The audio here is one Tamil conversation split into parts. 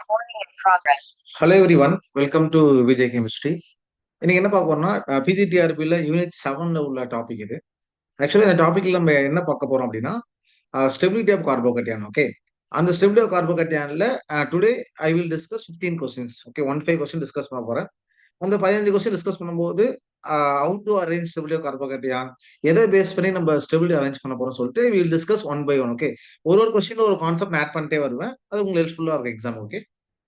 Recording in progress. Hello everyone, welcome to Vijay Chemistry. இன்னைக்கு என்ன பார்க்க போறோம்னா பிஜிடிஆர்பியில் யூனிட் 7ல உள்ள டாபிக் இது. ஆக்சுவலி இந்த டாபிக்ல நம்ம என்ன பார்க்க போறோம் அப்படின்னா ஸ்டெபிலிட்டி ஆஃப் கார்போகேட்டியான். ஓகே, அந்த ஸ்டெபிலிட்டி ஆஃப் கார்போகேட்டியான்ல today I will discuss 15 questions. Okay, 15 question discuss பண்ண போறேன். அந்த 15 கொஸ்டின் டிஸ்கஸ் பண்ணும்போது how to arrange stability of carbocation, எதை பேஸ் பண்ணி நம்ம ஸ்டெபிலிட்டி அரேஞ்ச் பண்ண போறோம் சொல்லிட்டு will discuss one by one. Okay, ஒரு கொஸ்டின்ல ஒரு கான்செப்ட் ஆட் பண்ணிட்டே வருவேன். அது உங்களுக்கு ஹெல்ப்ஃபுல்லா இருக்கும் exam. Okay,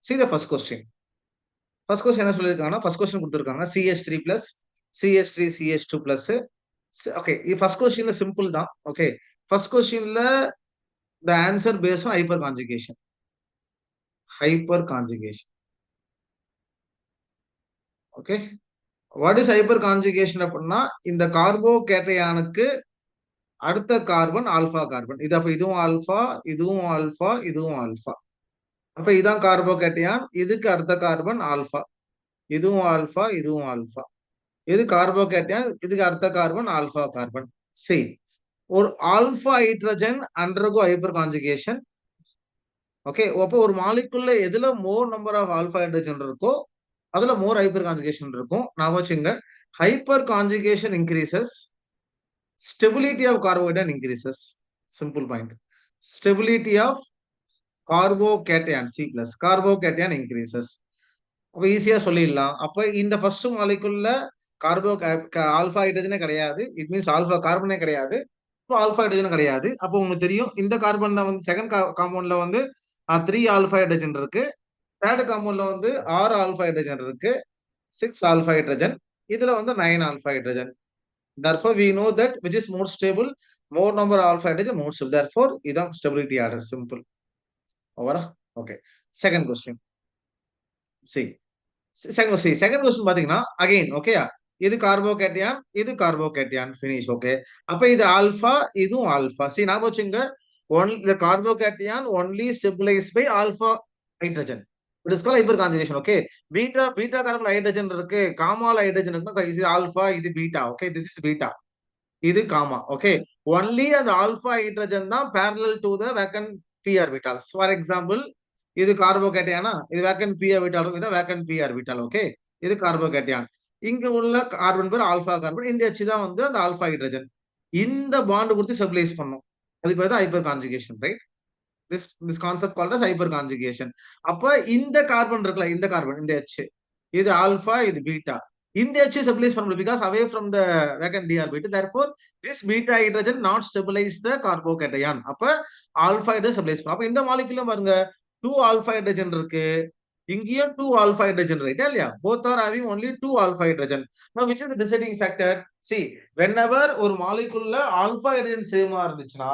see the first question. First question என்ன சொல்லியிருக்காங்கன்னா, ஃபர்ஸ்ட் கொஸ்டின் கொடுத்துருக்காங்க CH3 plus CH3 CH2 plus. Okay, first கொஸ்டின்ல சிம்பிள் தான். ஓகே, ஃபர்ஸ்ட் கொஸ்டின்ல the answer paste on hyper conjugation. Hyper conjugation. Okay, what is hyper conjugation அப்படின்னா, இந்த கார்போகேட்டையானுக்கு அடுத்த கார்பன் ஆல்பா கார்பன். இது அப்ப இதுவும் ஆல்பா, இதுவும் ஆல்பா, இதுவும் ஆல்பா. அப்ப இதான் கார்போகேட்டையான், இதுக்கு அடுத்த கார்பன் ஆல்பா, இதுவும் ஆல்பா, இதுவும் ஆல்பா. இது கார்போகேட்டையான், இதுக்கு அடுத்த கார்பன் ஆல்பா கார்பன். சி, ஒரு alpha hydrogen undergo hyperconjugation. Okay, அப்போ ஒரு மாலிகுல்ல எதுல more number of alpha hydrogen இருக்கோ அதுல மோர் ஹைப்பர் கான்ஜுகேஷன் இருக்கும். நான் வச்சுங்க, hyperconjugation increases, stability of carbocation increases. Simple point. Stability of carbocation C plus carbocation increases. அப்ப ஈஸியா சொல்லிடலாம். அப்ப இந்த ஃபர்ஸ்ட் மாலிகுல்ல ஆல்பா ஹைட்ரஜனே கிடையாது. இட் மீன்ஸ் ஆல்பா கார்பனே கிடையாது. இப்போ ஆல்பா ஹைட்ரஜன் கிடையாது. அப்போ உங்களுக்கு தெரியும் இந்த கார்பன்ல வந்து செகண்ட் காம்பவுண்ட்ல வந்து 3 ஆல்பா ஹைட்ரஜன் இருக்கு. தேர்ட் காம்பவுண்ட்ல வந்து 6 ஆல்பா ஹைட்ரஜன் இருக்கு. 6 ஆல்பா ஹைட்ரஜன். இதுல வந்து 9 alpha hydrogen. Therefore we know that which is more stable, more number of alpha hydrogen, more stable. Therefore இதான் stability order. Simple. ஓவரா? Okay, second question. Second question பாத்தீங்கன்னா அகைன் ஓகேயா, இது கார்போகேட்டையான், இது கார்போகேட்டையான், ஃபினிஷ். ஓகே, அப்ப இது ஆல்பா, இதுவும் ஆல்பா. சி, நான் வச்சுங்க, the கார்போகேட்டையான் only stabilized by alpha hydrogen. It is called hyperconjugation. Okay, beta carbon hydrogen இருக்கு, காமால ஹைட்ரஜன் இருக்கு. இது ஆல்பா, இது beta. Okay, this is beta, இது காமா. ஓகே, ஒன்லி அந்த ஆல்பா ஹைட்ரஜன் தான் parallel to the vacant p orbitals. For example, இது கார்போகேட்டையானா, இது வேக்கன்ட் p ஆர்பிட்டால், இது வேக்கன்ட் p ஆர்பிட்டால். ஓகே, இது கார்போகேட்டையான். இங்க உள்ள கார்பன் பேர் ஆல்பா கார்பன். இந்த H தான் வந்து அந்த ஆல்பா ஹைட்ரஜன். இந்த பாண்ட் கொடுத்து ஸ்டெபிலைஸ் பண்ணும். அது பேர் தான் hyperconjugation, right? This concept called as hyperconjugation. அப்ப இந்த கார்பன் இருக்குல்ல, இந்த கார்பன், இந்த H, இது ஆல்பா, இது பீட்டா. இந்த H stabilize பண்ண முடியும் because away from the vacant d orbital. Therefore this beta hydrogen not stabilize the carbocation. அப்ப ஆல்பா ஹைட்ரஜன் ஸ்டெபிலைஸ் பண்ணும். அப்ப இந்த மாலிகுல பாருங்க, 2 ஆல்பா ஹைட்ரஜன் இருக்கு, இங்கேயும் 2 ஆல்பா ஹைட்ரஜன், ரைட்டா இல்லையா? both are having only 2 alpha hydrogen. now which is the deciding factor? see, whenever ஒரு மாலிகுல்ல ஆல்பா ஹைட்ரஜன் சேமா இருந்துச்சுன்னா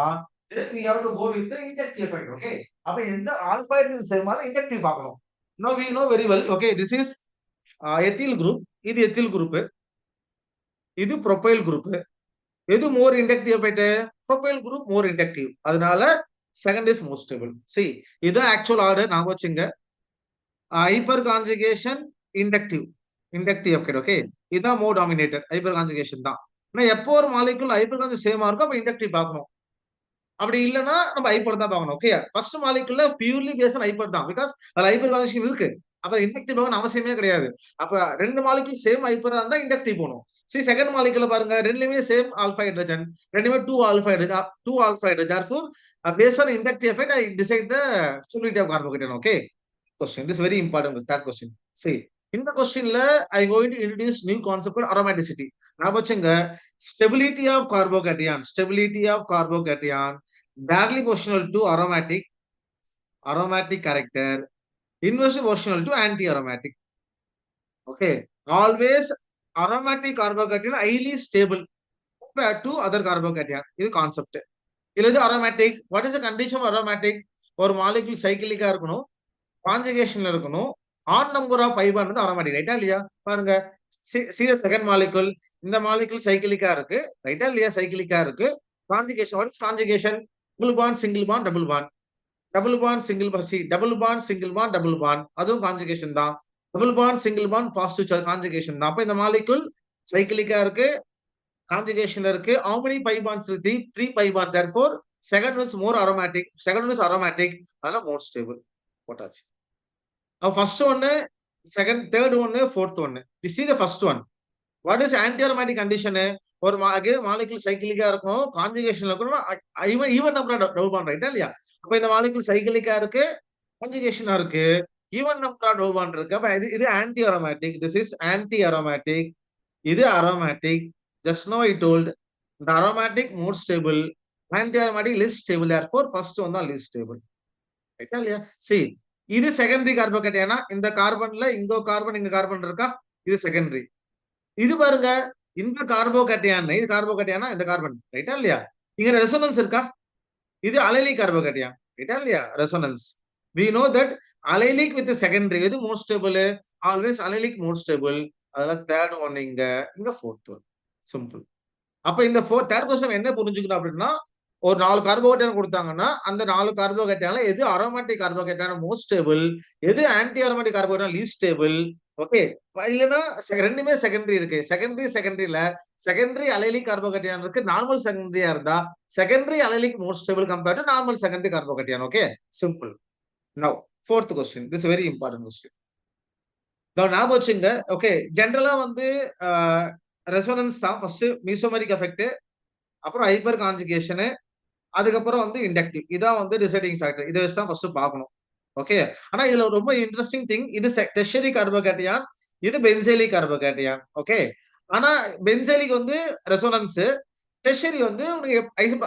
then we have to go with the inductive effect. okay, அப்ப இந்த ஆல்பா ஹைட்ரஜன் சேமா தான் இண்டக்டிவ் பார்க்கணும். now we know very well. okay, this is ethyl group, இது எத்தில் குரூப், இது ப்ரொபைல் குரூப். எது மோர் இண்டக்டிவ் எஃபெக்ட்? ப்ரொபைல் குரூப் மோர் இண்டக்டிவ். அதனால second is more stable. C, இது ஆக்சுவல் ஆர்டர். நான் வச்சுங்க, hyper conjugation, inductive, inductive effect. Okay, இதுதான் மோர் டாமினேட்டட், ஹைப்பர் கான்ஜுகேஷன் தான். ஆனா எப்போ ஒரு மாலிகுல் ஹைப்பர் கான்ஜுகேஷன் சேமா இருக்கும் அப்ப இண்டக்டிவ் பார்க்கணும். அப்படி இல்லைன்னா நம்ம ஹைப்பர் தான் பார்க்கணும். ஓகே, ஃபர்ஸ்ட் மாலிகுல்ல பியூர்லி பேஸ்ட் ஆன் ஹைப்பர் தான், பிகாஸ் அதுல ஹைப்பர் கான்ஜுகேஷன் இருக்கு. அப்ப இண்டக்டிவ் பார்க்கணும் அவசியமே கிடையாது. அப்ப ரெண்டு மாலிகுல் சேம் ஹைப்பரா இருந்தா இண்டக்டிவ் போகணும். சி, செகண்ட் மாலிகுல்ல பாருங்க, ரெண்டுலயுமே சேம் ஆல்பா ஹைட்ரஜன், ரெண்டுமே 2 alpha hydrogen, 2 alpha hydrogen. therefore based on inductive effect I decide the stability of carbocation. okay, question, this is very important. Third question. see, இந்த கொஸ்டின்ல I going to introduce new concept called aromaticity. நான் வச்சுங்க, stability of carbocation, stability of carbocation barely proportional to aromatic character, inversely proportional to anti-aromatic. okay, always aromatic carbocation highly stable compared to other carbocation. இது கான்செப்ட். இல்ல இது aromatic. what is the condition of aromatic? ஒரு மாலிகுல் சைக்கிளிக்கா இருக்கணும், கான்ஜுகேஷன்ல இருக்கணும், odd number of pi bond வந்து aromatic, ரைட்டா இல்லையா? பாருங்க, see the second molecule. இந்த மாலிகுல் சைக்கிளிக்கா இருக்கு, ரைட்டா இல்லையா? சைக்கிளிக்கா இருக்கு. Conjugation, what is conjugation? double bond, single bond, double bond, double bond, single bond. see, double bond, single bond, double bond, அதுவும் கான்ஜுகேஷன் தான். double bond, single bond, positive charge, conjugation தான். அப்ப இந்த மாலிகுல் சைக்கிளிக்கா இருக்கு, கான்ஜுகேஷன்ல இருக்கு. how many pi bonds இருக்கு? 3 pi bonds. therefore second one is more aromatic, second one is aromatic, அதனால more stable. போட்டாச்சு. ஃபர்ஸ்ட் ஒன்னு, செகண்ட், தேர்ட் ஒன்னு, ஃபோர்த் ஒன்னு. We see the first one. What is anti aromatic condition? ஒரு மாலிகுல் சைக்கிளிக்கா இருக்கணும், கான்ஜுகேஷன்ல இருக்கணும், even even number double bond ரைட்டா இல்லையா? அப்ப இந்த மாலிகுல் சைக்கிளிக்கா இருக்கு, கான்ஜுகேஷனா இருக்கு, ஈவன் நம்பர் டபுள் பாண்ட் இருக்கு. அப்ப இது anti aromatic. This is anti aromatic. இது aromatic. Just know I told the aromatic more stable, anti aromatic less stable. Therefore first one தான் least stable. ரைட்டா இல்லையா? see, இது செகண்டரி கார்போகேட்டையானா இந்த கார்பன்ல இங்க கார்பன் இங்க கார்பன் இருக்கா? இது செகண்டரி. இது பாருங்க, இந்த கார்போகேட்டையான் இது கார்போகேட்டையானா இந்த கார்பன் ரைட்டா இல்லையா? இங்க ரெசோனன்ஸ் இருக்கா? இது அலைலிக் கார்போகேட்டையான் ரைட்டா இல்லையா? Resonance. we know that allylic with the secondary எது more stable? always allylic more stable. அதனால தேர்ட் ஒன் இங்க, இங்க ஃபோர்த் ஒன். சிம்பிள். அப்ப இந்த தேர்ட் கொஸ்டின் என்ன புரிஞ்சுக்கணும் அப்படின்னா, ஒரு 4 கார்போகேட்டையான் கொடுத்தாங்கன்னா அந்த 4 கார்போகேட்டையான்ல எது அரோமேட்டிக் கார்போகேட்டையான் மோஸ்ட் ஸ்டேபிள், எது anti aromatic கார்போகேட்டையான் least stable. Okay, இல்லைன்னா ரெண்டுமே செகண்டரி இருக்கு. செகண்டரியில செகண்டரி அலைலிக் கார்போகேட்டையான் இருக்கு, நார்மல் செகண்டரியா இருந்தா secondary allylic more stable compared to normal secondary carbocation. Okay, simple. Now fourth question, this very important question. ஞாபகம் வச்சுங்க. ஓகே, ஜென்ரலா வந்து ரெசோனன்ஸ் தான் ஃபர்ஸ்ட், மீசோமெரிக் எஃபெக்ட், அப்புறம் ஹைப்பர் கான்ஜுகேஷன், அதுக்கப்புறம் வந்து இண்டக்டிவ். இதான் வந்து டிசைடிங் ஃபேக்டர். இதை வச்சு தான் ஃபர்ஸ்ட் பார்க்கணும். ஓகே, ஆனா இதுல ரொம்ப இன்ட்ரெஸ்டிங் திங், இது டெர்ஷியரி கார்போகேட்டையான், இது பென்சைலிக் கார்போகேட்டையான். ஓகே, ஆனா பென்சைலிக் வந்து ரெசோனன்ஸ், டெர்ஷியரி வந்து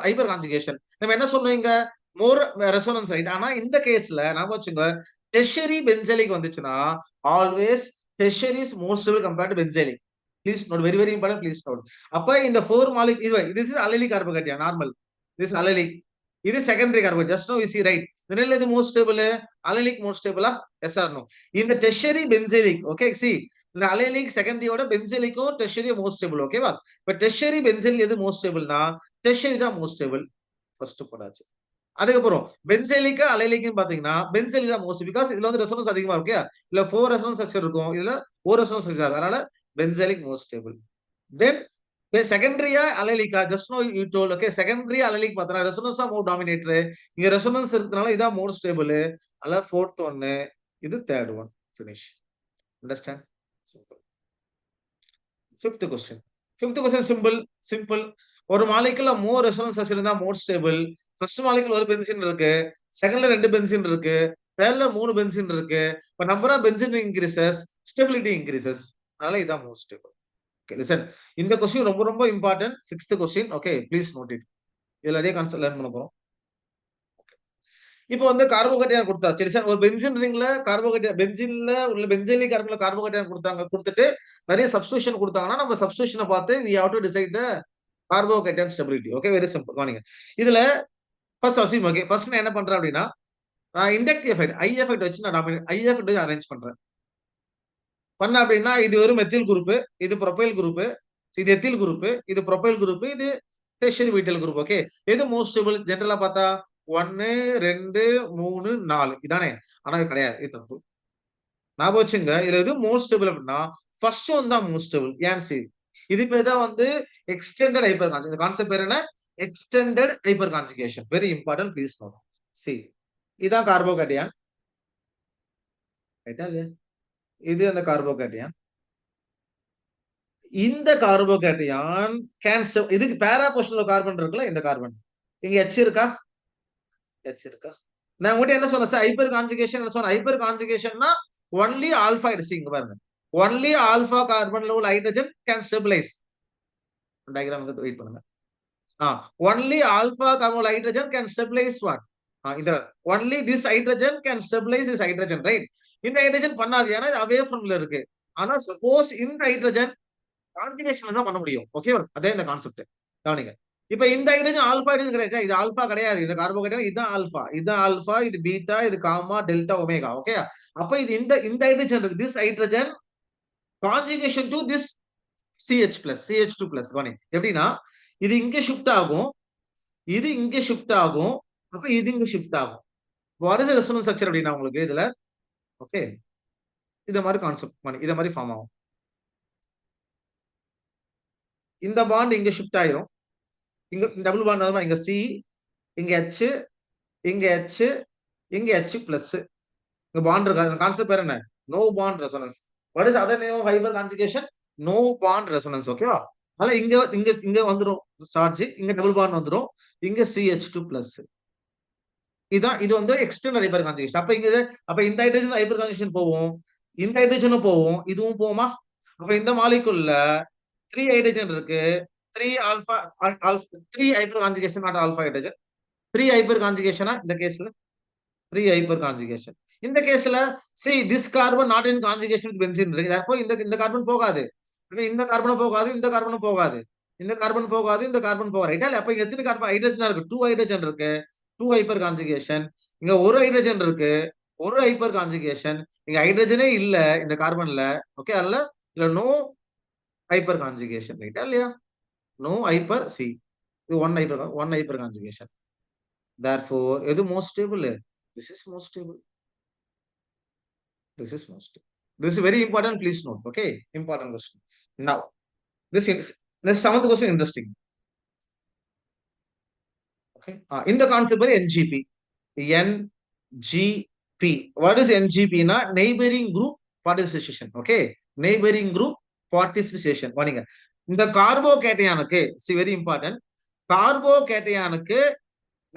ஹைப்பர் கான்ஜுகேஷன். நம்ம என்ன சொன்னீங்க, மோர் ரெசோனன்ஸ் ரைட். ஆனா இந்த கேஸ்ல நாம வச்சுங்க, டெர்ஷியரி பென்சைலிக் வந்துச்சுன்னா always tertiary is more stable compared to benzylic. Please note, very very important, please note. அப்ப இந்த 4 மாலிகுல் இது is allylic carbocation normal, this allylic. இது secondary carbon. Just know we see right. இதனால இது மோஸ்ட் ஸ்டேபிள், அலைலிக் மோஸ்ட் ஸ்டேபிளா? Yes or no? இந்த டெர்ஷியரி பென்சைலிக். ஓகே, சி இந்த அலைலிக் செகண்டரியோட பென்சைலிக்கும் டெர்ஷியரி மோஸ்ட் ஸ்டேபிள். ஓகேவா? இப்ப டெர்ஷியரி பென்சைல் எது மோஸ்ட் ஸ்டேபிள்னா டெர்ஷியரி தான் மோஸ்ட் ஸ்டேபிள். ஃபர்ஸ்ட் போடாச்சு. அதுக்கப்புறம் பென்சைலிக் அலைலிக்னு பாத்தீங்கன்னா பென்சைலிக் தான் மோஸ்ட், பிகாஸ் இதுல வந்து ரெசோனன்ஸ் அதிகமா இருக்கு. இல்ல 4 ரெசோனன்ஸ் ஸ்ட்ரக்சர் இருக்கும், இதுல 1 ரெசோனன்ஸ் ஸ்ட்ரக்சர். அதனால பென்சைலிக் மோஸ்ட் ஸ்டேபிள். தென் செகண்டரியா அலைலிக்கா? Just know you told. Okay, secondary allylic பார்த்தா ரெசோனன்ஸ் தான் மோர் டாமினேட்டர். இங்க ரெசோனன்ஸ் இருக்கனால இதான் மோர் ஸ்டேபிள். அல்ல ஃபோர்த் ஒன்னு, இது third one. Finish. Understand? Simple. Fifth question. Fifth question simple. Simple. ஒரு மாலிகுல்ல மோர் ரெசோனன்ஸ் ஸ்ட்ரக்சர் இருந்தா மோர் ஸ்டேபிள். ஃபர்ஸ்ட் மாலிகுல் ஒரு பென்சின் இருக்கு, செகண்ட்ல 2 பென்சின் இருக்கு, தேர்ட்ல 3 பென்சின் இருக்கு. இப்ப number of benzene increases, stability increases. அதனால இதான் மோர் ஸ்டேபிள். Okay, listen. இந்த கொஸ்டின் ரொம்ப ரொம்ப important. 6th question. Okay, please note it. இதுல நிறைய கான்செப்ட் லேர்ன் பண்ண போறோம். இப்போ வந்து கார்போகேட்டையான் கொடுத்தா சரி சார், ஒரு பென்சின் ரிங்ல கார்போகேட்டையான் பென்சின்ல உள்ள பென்சைலிக் கார்பன்ல கார்போகேட்டையான் கொடுத்தாங்க, கொடுத்துட்டு நிறைய சப்ஸ்டிடியூஷன் கொடுத்தாங்கன்னா நம்ம சப்ஸ்டிடியூஷனை பார்த்து we have to decide the கார்போகேட்டையான் stability. Okay, very simple. கவனிங்க. இதுல ஃபர்ஸ்ட் அசியூம். ஓகே, ஃபர்ஸ்ட் நான் என்ன பண்றேன் அப்படின்னா, நான் இண்டக்டிவ் எஃபெக்ட் ஐ எஃபெக்ட் வச்சு நான் ஐ எஃபெக்ட் வச்சு அரேஞ்ச் பண்றேன். பண்ண அப்படின்னா இது ஒரு மெத்தில் குரூப், இது ப்ரொபைல் குரூப், இது எத்தில் குரூப், இது ப்ரொபைல் குரூப், இது டெர்ஷியரி பியூட்டைல் குரூப். ஓகே, எது மோஸ்ட் ஸ்டேபிள் ஜெனரலா பார்த்தா 1 2 3 4 இதானே? ஆனா இது கிடையாது, இது தப்பு. ஞாபகம் வச்சுங்க, இதுல எது மோஸ்ட் ஸ்டேபிள் அப்படின்னா ஃபர்ஸ்ட் ஒன் தான் மோஸ்ட் ஸ்டேபிள். ஏன் சி, இது பேர் தான் வந்து எக்ஸ்டெண்டட் ஹைப்பர் கான்ஜுகேஷன். இந்த கான்செப்ட் பேர் என்ன? Extended hyperconjugation. Very important, please note. See, இதான் கார்போகேட்டையான் ரைட்டா இல்லையா? இது அந்த கார்போகேட்டையான். இந்த கார்போகேட்டையான் கேன்சர். இதுக்கு பேரா பொசிஷன்ல கார்பன் இருக்குல்ல, இந்த கார்பன் இங்க எச் இருக்கா? எச் இருக்கா? நான் உங்ககிட்ட என்ன சொன்னேன் சார், ஹைப்பர் கான்ஜுகேஷன் என்ன சொன்னேன்? ஹைப்பர் கான்ஜுகேஷன்னா ஒன்லி ஆல்பா எடுத்து இங்க பாருங்க, ஒன்லி ஆல்பா கார்பன்ல உள்ள hydrogen can stabilize. Diagram wait பண்ணுங்க. Only alpha carbon hydrogen can stabilize what? இந்த only this hydrogen can stabilize this hydrogen right. இந்த ஹைட்ரஜன் பண்ணாது, ஏன்னா அவே ஃப்ரம்ல இருக்கு. ஆனா சப்போஸ் இந்த ஹைட்ரஜன் கான்ஜுகேஷன் தான் பண்ண முடியும். ஓகேவா? அதே இந்த கான்செப்ட். கவனிங்க. இப்ப இந்த ஹைட்ரஜன் ஆல்பா ஹைட்ரஜன் கிடையாது, இது ஆல்பா கிடையாது. இந்த கார்போஹைட்ரேட் இதுதான் ஆல்பா, இதுதான் ஆல்பா, இது பீட்டா, இது காமா, டெல்டா, ஒமேகா. ஓகே, அப்ப இது இந்த ஹைட்ரஜன் இருக்கு, this hydrogen conjugation to this CH+, CH2+. கவனிங்க எப்படின்னா, இது இங்க ஷிஃப்ட் ஆகும், இது இங்க ஷிஃப்ட் ஆகும், அப்ப இது இங்க ஷிஃப்ட் ஆகும். வாட் இஸ் ரெசோனன்ஸ் ஸ்ட்ரக்சர் அப்படின்னா உங்களுக்கு இதுல ஓகே இந்த மாதிரி கான்செப்ட் இத மாதிரி ஃபார்ம் ஆகும். இந்த பாண்ட் இங்க ஷிஃப்ட் ஆயிரும், இங்க டபுள் பாண்ட் இங்க சி, இங்க H, இங்க H, இங்க H பிளஸ். இங்க பாண்ட் இருக்கா? இந்த கான்செப்ட் பேர் என்ன? No bond resonance. What is other name of hyperconjugation? No bond resonance. ஓகேவா? அதனால இங்க இங்க இங்க வந்துரும் சார்ஜ், இங்க டபுள் பாண்ட் வந்துரும், இங்க CH2 பிளஸ். இதான் இது வந்து எக்ஸ்டர்னல் ஹைப்பர் கான்ஜுகேஷன். அப்ப இந்த ஹைட்ரஜன் ஹைப்பர் கான்ஜுகேஷன் போகும், இந்த ஹைட்ரஜனும் போகும், இதுவும் போகுமா? அப்ப இந்த மாலிகுல்ல 3 ஹைட்ரஜன் இருக்கு. 3 alpha 3 hyper conjugation not alpha hydrogen. 3 hyper கான்ஜுகேஷனா இந்த கேஸ்ல? 3 hyper conjugation. இந்த கேஸ்ல see this carbon not in conjugation with benzene இருக்கு. therefore இந்த கார்பன் போகாது. இந்த கார்பன் போகாது, இந்த கார்பன் போகாது. இந்த கார்பன் போகாது, இந்த கார்பன் போகாது. ரைட்டா? அப்ப இங்க எத்தனை கார்பன் ஹைட்ரஜன் இருக்கு? 2 ஹைட்ரஜன் இருக்கு. 2 ஹைப்பர் கான்ஜுகேஷன். இங்க ஒரு ஹைட்ரஜன் இருக்கு. ஒரு ஹைப்பர் கான்ஜுகேஷன். இங்க ஹைட்ரஜனே இல்ல இந்த கார்பன்ல. ஓகே? அதனால இல்ல நோ ஹைப்பர் கான்ஜுகேஷன். ரைட்டா இல்லையா? No hyper C. இது ஒன் ஹைப்பர் கான்ஜுகேஷன். therefore எது most stable? This is most stable. This is most stable. This is very important. Please note. Okay, important question. Now, this is the seventh question. Interesting. Okay, in the concept of NGP, NGP. What is NGP? Na neighboring group participation. Okay, neighboring group participation. Warning. இந்த கார்போகேட்டையானுக்கு see very important. கார்போகேட்டையானுக்கு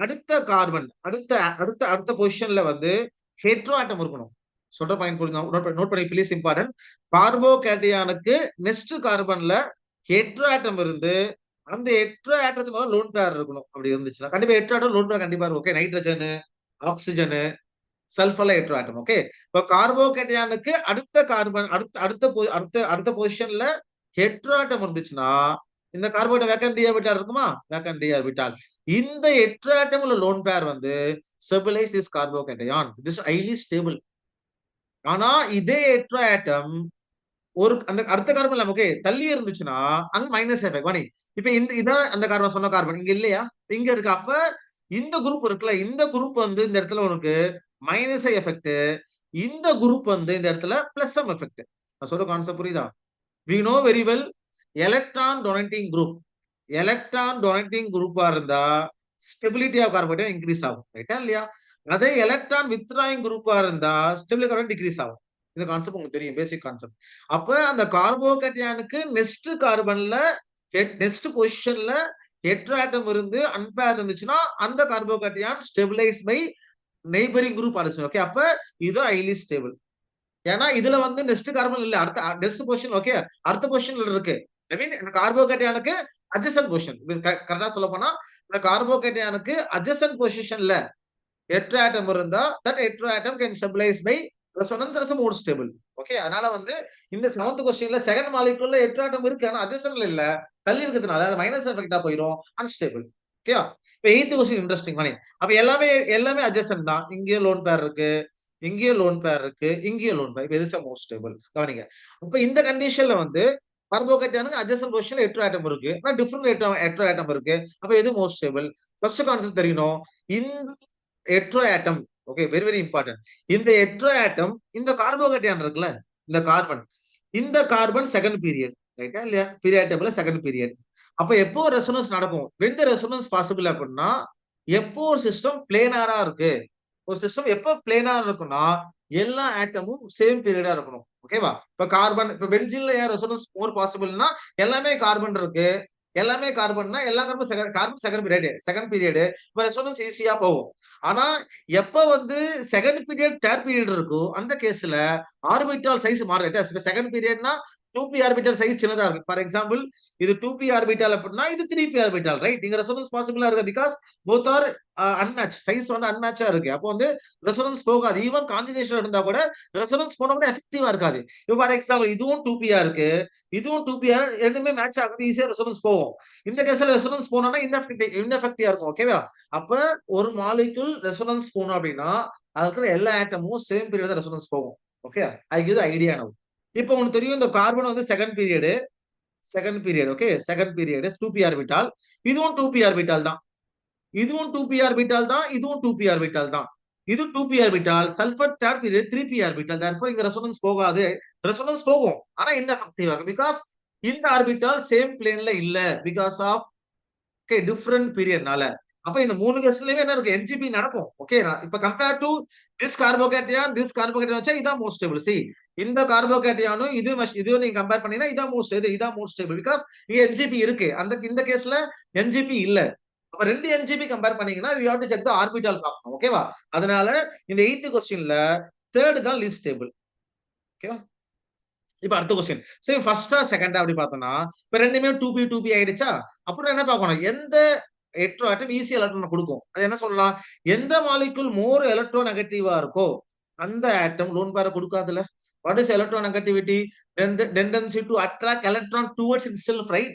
அடுத்த கார்பன் அடுத்த அடுத்த அடுத்த பொசிஷன்ல வந்து ஹெட்ரோ ஆட்டம் இருக்கணும். சொல்ற பாயிண்ட் புரியுது? நோட் பண்ணி ப்ளீஸ். இம்பார்ட்டன்ட். கார்போகேட்டையானுக்கு நெக்ஸ்ட் கார்பன்ல ஹெட்ரோ ஆட்டம் இருந்து அந்த ஹெட்ரோ ஆட்டத்துக்கு மேல லோன் பேர் இருக்கணும். அப்படி இருந்துச்சுன்னா கண்டிப்பா ஹெட்ரோ ஆட்டம் லோன் பேர் கண்டிப்பா இருக்கும். ஓகே, நைட்ரஜனு, ஆக்சிஜனு, சல்ஃபர்ல ஹெட்ரோ ஆட்டம். ஓகே, இப்போ கார்போகேட்டையானுக்கு அடுத்த கார்பன் அடுத்த பொசிஷன்ல ஹெட்ரோ ஆட்டம் இருந்துச்சுன்னா இந்த கார்பன் வேக்கன்ட் டி ஆர்பிட்டால் இருக்குமா? Vacant d orbital. இந்த ஹெட்ரோ ஆட்டம் உள்ள லோன் பேர் வந்து stabilize this carbocation. This highly stable. ஆனா இதே ஹெட்ரோ ஆட்டம் ஒரு அந்த அடுத்த கார்பன் நமக்கு தள்ளி இருந்துச்சுன்னா அங்க மைனஸ் எஃபெக்ட் வாணி. இப்ப இதான் அந்த கார்பன் சொன்ன கார்பன் இங்க இல்லையா? இங்க இருக்கு. அப்ப இந்த குரூப் இருக்குல்ல, இந்த குரூப் வந்து இந்த இடத்துல உனக்கு மைனஸ் எஃபெக்ட், இந்த குரூப் வந்து இந்த இடத்துல பிளஸ் எம் எஃபெக்ட். நான் சொல்ற கான்செப்ட் புரியுதா? we know very well electron donating group. Electron donating குரூப்பா இருந்தா ஸ்டெபிலிட்டி ஆஃப் கார்பன் இன்க்ரீஸ் ஆகும். ரைட்டா இல்லையா? அதே எலக்ட்ரான் வித்ராயிங் குரூப்பா இருந்தா ஸ்டெபிலிட்டி கார்பன் டிக்ரீஸ் ஆகும். இந்த கான்செப்ட் உங்களுக்கு தெரியும், பேசிக் கான்செப்ட். அப்ப அந்த கார்போகேட்டையானுக்கு நெக்ஸ்ட் கார்பன்ல நெக்ஸ்ட் பொசிஷன்ல ஹெட்ரோ ஆட்டம் இருந்து அன்பேர் இருந்துச்சுன்னா அந்த கார்போகேட்டையான் ஸ்டெபிலைஸ் பை நெய்பரிங் குரூப் அடிச்சு. ஓகே, அப்ப இது ஹைலி ஸ்டேபிள். ஏன்னா இதுல வந்து நெக்ஸ்ட் கார்பன் இல்ல, அடுத்த நெக்ஸ்ட் பொசிஷன். ஓகே, அடுத்த பொசிஷன்ல இருக்கு. ஐ மீன் இந்த கார்போகேட்டையானுக்கு adjacent position. கரெக்டா சொல்ல போனா இந்த கார்போகேட்டையானுக்கு adjacent positionல ஹெட்ரோ ஆட்டம் இருந்தா that heteroatom can stabilize by resonance as a more stable. Okay, அதனால வந்து இந்த 7th क्वेश्चनல செகண்ட் மாலிகுல்ல ஹெட்ரோ ஆட்டம் இருக்கு, ஆனா adjacentல இல்ல, தள்ளி இருக்கிறதுனால அது மைனஸ் எஃபெக்ட்டா போயிடும், அன்ஸ்டேபிள். ஓகேவா? இப்போ 8th क्वेश्चन இன்ட்ரஸ்டிங் மணி. அப்ப எல்லாமே adjacent தான். இங்கேயே லோன் பேர் இருக்கு, இங்கேயே லோன் பேர் இருக்கு, இங்கேயே லோன் பேர். இது இஸ் மோர் ஸ்டேபிள். கவனிங்க. அப்ப இந்த கண்டிஷன்ல வந்து கார்போகேட்டையானுக்கு adjacent பொசிஷன்ல ஹெட்ரோ ஆட்டம் இருக்கு, ஆனா டிஃபரண்ட் ஹெட்ரோ ஆட்டம் இருக்கு. அப்ப எது மோஸ்ட் ஸ்டேபிள்? ஃபர்ஸ்ட் கான்செப்ட் தெரியணும். இந்த ஹெட்ரோ ஆட்டம், ஓகே, வெரி வெரி இம்பார்ட்டன்ட். இந்த ஹெட்ரோ ஆட்டம் இந்த கார்போகேட்டையான் இருக்குல்ல, இந்த கார்பன் செகண்ட் பீரியட். ரைட்டா இல்லையா? பீரியாட் டேபிள்ல செகண்ட் பீரியட். அப்ப எப்போ ரெசோனன்ஸ் நடக்கும்? when the resonance possible அப்படின்னா எப்போ ஒரு சிஸ்டம் பிளேனாரா இருக்கு. ஒரு சிஸ்டம் எப்ப பிளேனாரா இருக்குன்னா எல்லா ஆட்டமும் சேம் பீரியடா இருக்கணும். ஓகேவா? இப்ப பென்சீன்ல ஏன் ரெசோனன்ஸ் மோர் பாசிபிள்னா எல்லாமே கார்பன் இருக்கு, எல்லாமே கார்பன்னா எல்லா கார்பன் செகண்ட் பீரியட். இப்ப ரெசோனன்ஸ் ஈஸியா போகும். ஆனா எப்ப வந்து செகண்ட் பீரியட் தேர்ட் பீரியட் இருக்கோ அந்த கேஸ்ல ஆர்பிட்டால் சைஸ் மாறும். செகண்ட் பீரியட்னா 2p ஆர்பிட்டால் சைஸ் சின்னதா இருக்கு. ஃபார் எக்ஸாம்பிள் இது 2p ஆர்பிட்டால் அப்படின்னா இது 3p ஆர்பிட்டால். ரைட்? நீங்க ரெசோனன்ஸ் பாசிபிளா இருக்கு பிகாஸ் போத் ஆர் அன்மேட்ச். சைஸ் வந்து அன்மேட்சா இருக்கு. அப்போ வந்து ரெசோனன்ஸ் போகாது. ஈவன் கான்ஜுகேஷன் இருந்தா கூட ரெசோனன்ஸ் போனா கூட எஃபெக்டிவா இருக்காது. இப்போ ஃபார் எக்ஸாம்பிள் இதுவும் 2p இருக்கு, இதுவும் 2p ரெண்டுமே மேட்ச் ஆகுது, ஈஸியா ரெசோனன்ஸ் போகும். இந்த கேஸ்ல ரெசோனன்ஸ் போனோம்னா இன்எஃபெக்டிவா இருக்கும். ஓகேவா? அப்ப ஒரு மாலிகுல் ரெசோனன்ஸ் போகணும் அப்படின்னா அதுக்கு எல்லா ஆட்டமும் சேம் பீரியட் தான் ரெசோனன்ஸ் போகும். ஓகே, அதுக்கு இது ஐடியா நவ். இப்போ உங்களுக்கு தெரியும் இந்த கார்பன் வந்து second period. Okay, second period 2p orbital. இதுவும் 2p ஆர்பிட்டால் தான், இதுவும் 2p ஆர்பிட்டால் தான், இதுவும் 2p ஆர்பிட்டால் தான். இது 2p orbital. Sulphur third period 3p orbital. therefore இங்க ரெசோனன்ஸ் போகாது. ரெசோனன்ஸ் போகும், ஆனா இன்எஃபெக்டிவா இருக்கும் பிகாஸ் இந்த ஆர்பிட்டால் சேம் பிளேன்ல இல்ல பிகாஸ் ஆஃப் டிஃபரண்ட் பீரியட்னால. அப்ப இந்த 3 கேஸ்லயுமே என்ன இருக்கு? என்ஜிபி நடக்கும். ஓகே. இப்ப கம்பேர் டு திஸ் கார்போகேட்டையான் வச்சா இதான் மோர் ஸ்டேபிள். இந்த கார்போகேட்டையானும் இதுவும் நீங்க கம்பேர் பண்ணீங்கன்னா இதான் மோர் ஸ்டேபிள். பிகாஸ் இங்க என்ஜிபி இருக்கு. இந்த கேஸ்ல என்ஜிபி இல்ல. அப்ப 2 என்ஜிபி கம்பேர் பண்ணீங்கன்னா we have to check the orbital பார்க்கணும். ஓகேவா? அதனால இந்த 8th கொஸ்டின்ல 3rd தான் லீஸ்ட் ஸ்டேபிள். ஓகேவா? இப்ப அடுத்த கொஸ்டின். சரி ஃபர்ஸ்டா செகண்டா அப்படி பார்த்தோம்னா, இப்ப ரெண்டுமே 2p ஆயிடுச்சா? அப்புறம் என்ன பார்க்கணும்? எந்த ஹெட்ரோ ஆட்டம் ஈஸி எலக்ட்ரான் கொடுக்கும். அது என்ன சொல்லலாம்? எந்த மாலிக்யூல் மோர் எலக்ட்ரோ நெகட்டிவா இருக்கோ, அந்த ஆட்டம் லோன் பேர கொடுக்காதுல்ல. What is electro negativity? Tendency to attract electron towards itself, right?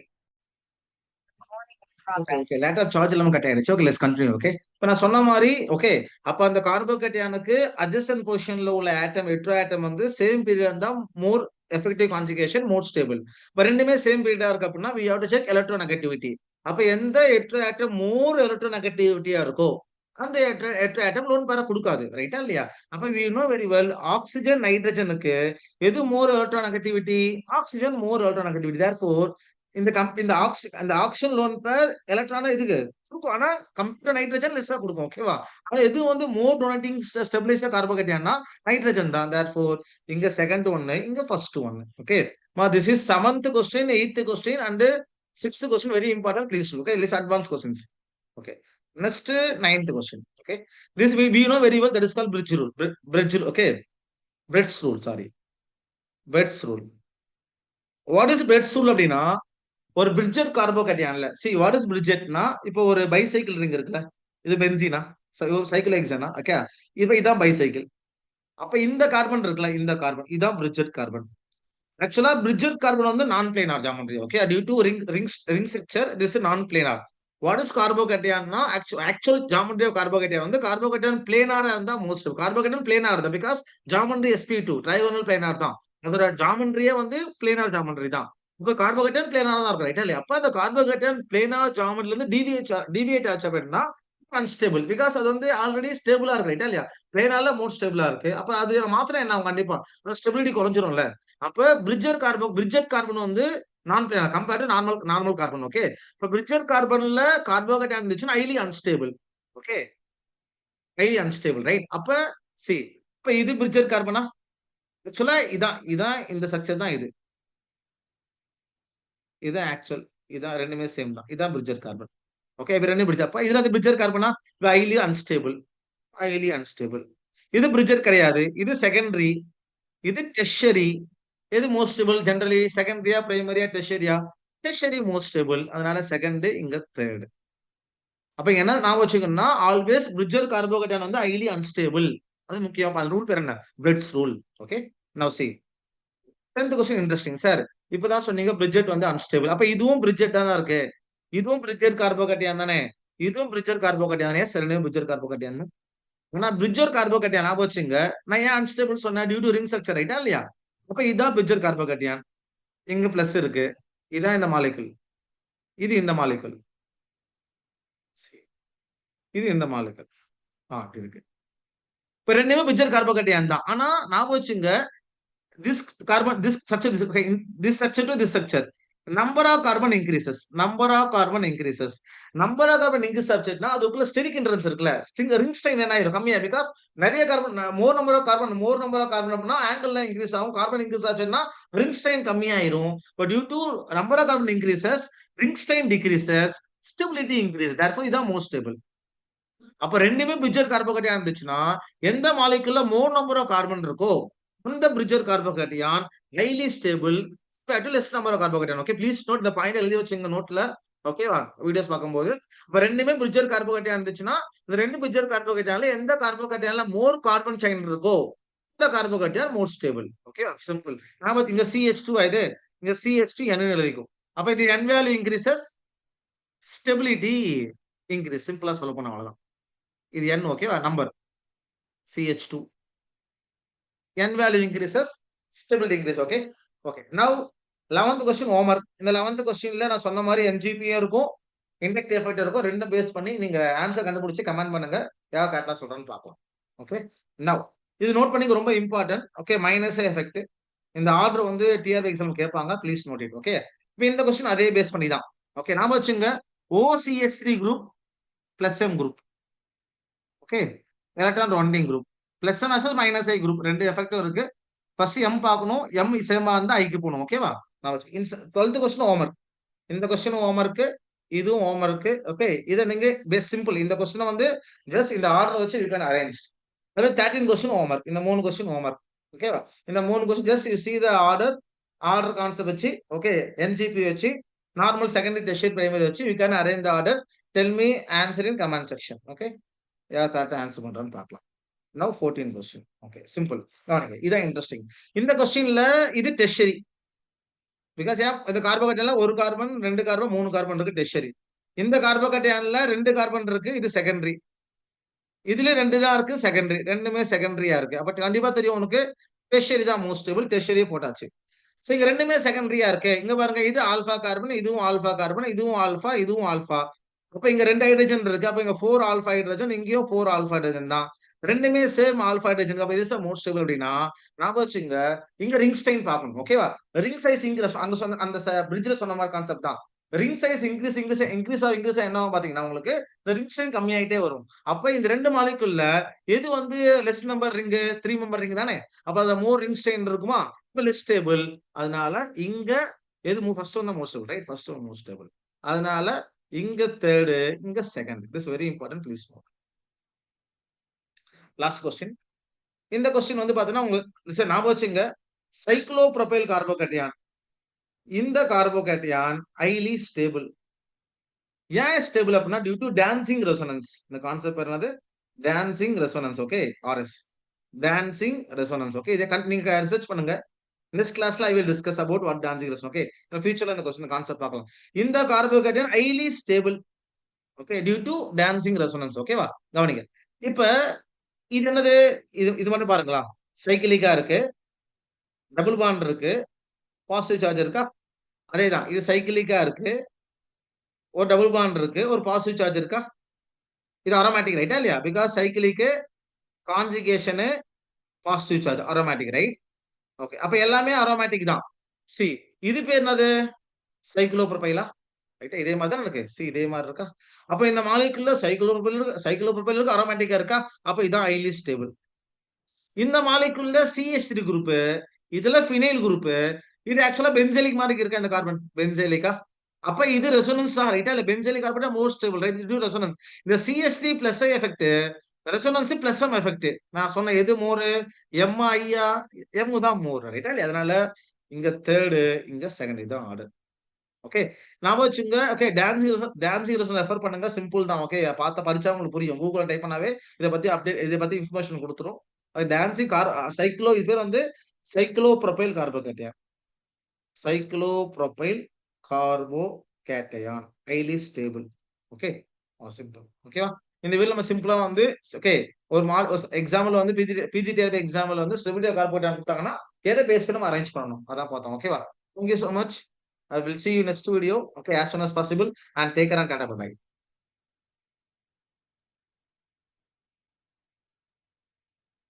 Okay. Laptop charge இல்லாம கட் ஆயிடுச்சு. Okay, let's continue. ஓகே. இப்ப நான் சொன்ன மாரி ஓகே. அப்ப அந்த கார்போகேட்டையானுக்கு அட்ஜசன்ட் பொசிஷன்ல உள்ள ஆட்டம் ஹெட்ரோ ஆட்டம் வந்து சேம் பீரியட் தான் மோர் எஃபெக்டிவ் கான்ஜுகேஷன், மோர் ஸ்டேபிள். இப்ப ரெண்டுமே சேம் பீரியடா இருக்கு அப்படின்னா we have to check electronegativity. அப்ப எந்த ஹெட்ரோ ஆட்டம் மோர் எலக்ட்ரோ நெகட்டிவிட்டியா இருக்கோ அந்த ஹெட்ரோ ஆட்டம் லோன் பேர கொடுக்காது. ரைட்டா இல்லையா? அப்ப we know very well oxygen நைட்ரஜனுக்கு எது more electro negativity? Oxygen more electro negativity. Therefore இந்த ஆக்சிஜன் லோன் பேர் எலக்ட்ரானா இதுக்கு கொடுக்கும். ஆனா கம்ப்யூட்டர் நைட்ரஜன் லெஸ்ஸா கொடுக்கும். ஓகேவா? ஆனா எது வந்து மோர் டொனேட்டிங் ஸ்டெபிலைசர் கார்போகேட்டையான்னா நைட்ரஜன் தான். தேர்ஃபோர் இங்க செகண்ட் ஒன்னு, இங்க ஃபர்ஸ்ட் ஒன்னு. Okay. This is 7th question, 8th question and 6th question. Very important. Please okay. List advance questions. Okay. Next 9th question. Okay. This we know very well that is called bridge rule. Bridge rule. Okay. Brett's rule. Sorry. Brett's rule. What is Brett's rule அப்படின்னா ஒரு பிரிட்ஜெட் கார்போகேட்டையான்ல வாட் இஸ் பிரிட்ஜெட்னா இப்போ ஒரு பைசைக்கிள் ரிங் இருக்குல்ல, இது பென்சீனா சைக்கிள் எக்ஸானா? ஓகே. இப்ப இதான் பைசைக்கிள். அப்ப இந்த கார்பன் இருக்குல்ல, இந்த கார்பன் இதான் பிரிட்ஜெட் கார்பன். ஆக்சுவலா பிரிட்ஜெட் கார்பன் வந்து non planar geometry. Okay. Due to ring structure this non planar. What is கார்போகேட்டையான்னா ஆக்சுவல் ஜாமெட்ரி ஆஃப் கார்போகேட்டையான் வந்து கார்போகேட்டையான் பிளேனாரா இருந்தா மோஸ்ட் கார்போகேட்டையான் பிளேனார் தான். Because geometry sp2 trigonal planar தான். அதோட ஜாமெட்ரியே வந்து பிளேனார் ஜாமெட்ரி தான். இப்ப கார்போகேட்டையான் பிளேனாரா தான் இருக்கும். ரைட்டா இல்லையா? அப்ப அந்த கார்போகேட்டையான் பிளேனார் ஜாமெட்ரில இருந்து டிவியேட் ஆச்சு அப்படின்னா அன்ஸ்டேபிள். பிகாஸ் அது வந்து ஆல்ரெடி ஸ்டேபிளா இருக்கு. ரைட்டா இல்லையா? பிளேனால மோர் ஸ்டேபிளா இருக்கு. அப்ப அது மாத்திரம் என்ன ஆகும்? கண்டிப்பா ஸ்டெபிலிட்டி குறைஞ்சிரும்ல. அப்ப பிரிட்ஜெட் கார்பன் வந்து non planar compared to normal carbon. Okay. இப்ப பிரிட்ஜெட் கார்பன்ல கார்போகேட்டையான் இருந்துச்சுன்னா highly unstable. Okay. Highly unstable, right? அப்ப சி இப்ப இது பிரிட்ஜெட் கார்பனா? ஆக்சுவலா இதான் இந்த ஸ்ட்ரக்சர் தான் இது. இதான் ஆக்சுவல். இதான் ரெண்டுமே சேம் தான். இதான் பிரிட்ஜெட் கார்பன். ஓகே. இப்ப ரெண்டு பிரிட்ஜ். அப்ப இதுல பிரிட்ஜெட் கார்பனா? Highly unstable. Highly unstable. இது பிரிட்ஜெட் கிடையாது. இது செகண்டரி. இது டெர்ஷரி. எது மோஸ்ட் ஸ்டேபிள் ஜெனரலி? செகண்டரியா, பிரைமரியா, டெர்ஷரியா? Tertiary most stable. அதனால செகண்ட், இங்க தேர்ட். அப்ப என்ன நான் வச்சுக்கணும்னா ஆல்வேஸ் பிரிட்ஜர் கார்போகேட்டையான் வந்து ஹைலி அன்ஸ்டேபிள். அது முக்கியம். அந்த ரூல் பேர் என்ன? Breads rule. Okay. Now C 10th question interesting sir. இப்பதான் சொன்னீங்க பிரிட்ஜெட் வந்து அன்ஸ்டேபிள். அப்ப இதுவும் பிரிட்ஜெட் தான் இருக்கு. இதுவும் பிரிட்ஜெட் கார்போகேட்டையான் தானே? இதுவும் பிரிட்ஜர் கார்போகேட்டையான் தானே? சரி, பிரிட்ஜர் கார்போகேட்டையான். ஆனா பிரிட்ஜர் கார்போகேட்டையான் ஞாபகம் வச்சுங்க. நான் ஏன் அன்ஸ்டேபிள் சொன்னேன்? Due to ring structure. ரைட்டா இல்லையா? அப்ப இதான் பிரிட்ஜர் கார்போகேட்டையான். இங்க பிளஸ் இருக்கு. இதான் இந்த மாலிகுல். இது இந்த மாலிகுல். இது இந்த மாலிகுல். அப்படி இருக்கு. இப்ப ரெண்டுமே பிரிட்ஜர் கார்போகேட்டையான் தான். ஆனா ஞாபகம் வச்சுங்க, this this structure, this structure to this structure, number of carbon increases. Number of carbon increases அப்படின்னா அதுக்குள்ள ஸ்டெரிக் ஹிண்ட்ரன்ஸ் இருக்குல்ல, ரிங் ஸ்ட்ரெயின் என்ன ஆயிரும்? கம்மியா. பிகாஸ் நிறைய carbon, more number of carbon அப்படின்னா ஆங்கிள் இன்க்ரீஸ் ஆகும். கார்பன் இன்க்ரீஸ் ஆச்சுன்னா ரிங் ஸ்ட்ரெயின் கம்மியாயிரும். But due to number of carbon increases, ring strain decreases, stability increase. Therefore இதான் மோர் ஸ்டேபிள். அப்ப ரெண்டுமே பிரிட்ஜர் கார்போகேட்டையான் இருந்துச்சுன்னா எந்த மாலிகுல்ல மோர் நம்பர் ஆஃப் கார்பன் இருக்கோ அந்த bridged carbocation highly stable less number of carbocation. Okay. Please note இந்த பாயிண்ட் எழுதி வச்சுங்க நோட்ல. ஓகேவா? வீடியோஸ் பார்க்கும்போது இப்ப ரெண்டுமே பிரிட்ஜர் கார்போகேட்டையான் இருந்துச்சுன்னா இந்த ரெண்டு பிரிட்ஜர் கார்போகேட்டையான்ல எந்த கார்போகேட்டையான்ல மோர் கார்பன் செயின் இருக்கோ இந்த கார்போகேட்டையான் மோர் ஸ்டேபிள். ஓகே. சிம்பிள். இங்க CH2 இது, இங்க CH2 N எழுதிக்கும். அப்ப இது N value increases, stability increase. சிம்பிளா சொல்ல போனா அவ்வளவுதான். இது N. ஓகேவா? Number CH2. N value increases, stability increase. Okay. Okay. Now 11th question homework. இந்த 11th questionல நான் சொன்ன மாதிரி NGP இருக்கும், இண்டக்டிவ் எஃபெக்ட் இருக்கும். ரெண்டும் பேஸ் பண்ணி நீங்க ஆன்சர் கண்டுபிடிச்சு கமெண்ட் பண்ணுங்க. யார் கரெக்டா சொல்றேன்னு பார்ப்போம். ஓகே. நவ் இது நோட் பண்ணிக்க, ரொம்ப இம்பார்ட்டன்ட். ஓகே. மைனஸ் எஃபெக்ட் இந்த ஆர்டர் வந்து டிஆர்பி எக்ஸாம் கேட்பாங்க. Please note it. ஓகே. இப்போ இந்த கொஸ்டின் அதே பேஸ் பண்ணி தான். ஓகே. நாம வச்சுங்க OCH3 group plus M group. Okay, electron rounding group. Plus M as minus I group, ரெண்டு எஃபெக்டும் இருக்கு. ஃபர்ஸ்ட் எம் பார்க்கணும், எம் சேமா இருந்தா ஐக்கு போகணும். ஓகேவா? 12th question homework. இந்த கொஸ்டின் ஹோம்ஒர்க், இதுவும் ஹோம்ஒர்க். ஓகே, இதை நீங்க பெஸ்ட் சிம்பிள். இந்த கொஸ்டினை வந்து ஜஸ்ட் இந்த ஆர்டர் வச்சு யூ கேன் அரேஞ்ச். அது 13 கொஸ்டின் ஹோம்ஒர்க். இந்த 3 கொஸ்டின் ஹோம்ஒர்க். ஓகேவா? இந்த 3 question just you see the order concept வச்சு, ஓகே, என்ஜிபி வச்சு, நார்மல் செகண்டரி டெர்ஷியரி பிரைமரி வச்சு you can arrange the order. Tell me answer in comment section. Okay, யார் கரெக்டா ஆன்சர் பண்றான்னு பார்க்கலாம். Now 14 question. Okay, simple. கவனிங்க, இதான் இன்ட்ரெஸ்டிங். இந்த கொஸ்டின்ல இது டெர்ஷியரி. பிகாஸ் இந்த கார்போகேட்டன்ல ஒரு கார்பன், 2 கார்பன், 3 கார்பன் இருக்கு டெர்ஷியரி. இந்த கார்போகேட்டன்ல 2 கார்பன் இருக்கு, இது செகண்டரி. இதுல 2 தான் இருக்கு செகண்டரி, ரெண்டுமே செகண்டரியா இருக்கு. அப்ப கண்டிப்பா தெரியும் உனக்கு டெர்ஷியரி தான் மோஸ்ட் ஸ்டேபிள். டெர்ஷியரியே போட்டாச்சு. சோ இங்க ரெண்டுமே செகண்டரியா இருக்கு. இங்க பாருங்க, இது ஆல்பா கார்பன், இதுவும் ஆல்பா கார்பன், இதுவும் ஆல்பா, இதுவும் ஆல்பா. அப்ப இங்க 2 ஹைட்ரஜன் இருக்கு. அப்ப இங்க 4 ஆல்பா ஹைட்ரஜன், இங்கேயும் 4 ஆல்பா ஹைட்ரஜன் தான். ரெண்டுமே சேம் ஆல்பா ஹைட்ரஜன். அப்ப இது மோஸ்ட் ஸ்டேபிள் அப்படின்னா ஞாபகம் வச்சுங்க, இங்க ரிங் ஸ்ட்ரெயின் பார்க்கணும். ஓகேவா? ரிங் சைஸ் இன்க்ரீஸ், அங்க சொன்ன அந்த பிரிட்ஜ்ல சொன்ன மாதிரி கான்செப்ட் தான். ரிங் சைஸ் இன்க்ரீஸ் என்ன பாத்தீங்கன்னா உங்களுக்கு இந்த ரிங் ஸ்ட்ரெயின் கம்மியாயிட்டே வரும். அப்ப இந்த ரெண்டு மாலிகுல்ல எது வந்து less number ring, 3 member ring தானே? அப்ப அது மோர் ரிங் ஸ்ட்ரெயின் இருக்குமா? இப்ப லெஸ் ஸ்டேபிள். அதனால இங்க எது ஃபர்ஸ்ட் ஒன் தான் most stable, right? First one most stable. அதனால இங்க தேர்ட், இங்க second. This very important, please note. Last question. இந்த கொஸ்டின் வந்து பாத்தீங்கன்னா உங்களுக்கு ஞாபகம் வச்சுங்க, சைக்ளோப்ரோபைல் கார்போகேட்டியான். இந்த கார்போகேட்டியான் ஹைலி ஸ்டேபிள். ஏன் ஸ்டேபிள் அப்படின்னா டியூ டு டான்சிங் ரெசோனன்ஸ். இந்த கான்செப்ட் என்னது? Dancing resonance. Okay, RS, dancing resonance. Okay, இதை நீங்க ரிசர்ச் பண்ணுங்க. நெக்ஸ்ட் கிளாஸ்ல I will discuss about what dancing resonance. Okay, ஃபியூச்சர்ல இந்த கொஸ்டின் கான்செப்ட் பார்க்கலாம். இந்த carbocation highly stable. Okay, due to dancing resonance. ஓகேவா? கவனிங்க. இப்ப இது என்னது? இது மட்டும் பாருங்களா, சைக்கிளிக்கா இருக்கு, டபுள் பாண்ட் இருக்கு, பாசிட்டிவ் சார்ஜ் இருக்கா? அதேதான், இது சைக்கிளிக்கா இருக்கு, ஒரு டபுள் பாண்ட் இருக்கு, ஒரு பாசிட்டிவ் சார்ஜ் இருக்கா? இது அரோமேட்டிக், ரைட்டா இல்லையா? பிகாஸ் சைக்கிளிக்கு conjugation positive charge, aromatic, right? Okay, அப்ப எல்லாமே அரோமேட்டிக் தான். சி, இது பேர் என்னது? சைக்ளோப்ரோபைலா? ரைட்டா? இதே மாதிரி தான் இருக்கு. சி, இதே மாதிரி இருக்கா? அப்ப இந்த மாலிகுல்ல சைக்ளோப்ரோபைலுக்கு அரோமேட்டிக்கா இருக்கா? அப்ப இதான் ஹைலி ஸ்டேபிள். இந்த மாலிகுல்ல CH3 குரூப், இதுல ஃபினைல் குரூப். இது ஆக்சுவலா பென்செலிக் மாதிரி இருக்கா? இந்த கார்பன் பென்செலிக்கா? அப்ப இது ரெசோனன்ஸ் தான், ரைட்டா? இல்ல பென்செலிக் கார்பன் மோஸ்ட் ஸ்டேபிள், ரைட்? இது ரெசோனன்ஸ். இந்த CH3 பிளஸ் ஐ effect, resonance plus M effect. நான் சொன்ன எது மோர்? எம் ஐயா? எம் தான் மோர், ரைட்டா? இல்ல அதனால இங்க தேர்ட், இங்க செகண்ட். இதுதான் ஆர்டர். ஓகே, ஞாபகம் வச்சுங்க. ஓகே, டான்சிங் ரெசோனன்ஸ் ரெஃபர் பண்ணுங்க. சிம்பிள் தான். ஓகே, பார்த்த படிச்சா உங்களுக்கு புரியும். கூகுள்ல டைப் பண்ணாவே இத பத்தி அப்டேட், இத பத்தி இன்ஃபர்மேஷன் கொடுத்துரும். டான்சிங் சைக்ளோ, இது பேர் வந்து cyclopropyl carbocation. Cyclopropyl carbocation highly stable. Okay, simple. ஓகேவா? இந்த வீடியோ நம்ம சிம்பிளா வந்து ஓகே, ஒரு எக்ஸாம்பிள் வந்து பிஜிடிஆர்பி எக்ஸாம்பிள் வந்து ஸ்டெபிலிட்டி கார்போகேட்டையான் கொடுத்தாங்கன்னா எதை பேஸ் பண்ணி நம்ம அரேஞ்ச் பண்ணணும் அதான் பார்த்தோம். ஓகேவா? Thank you so much. I will see you next video. Okay, as soon as possible, and take care and tata bye bye.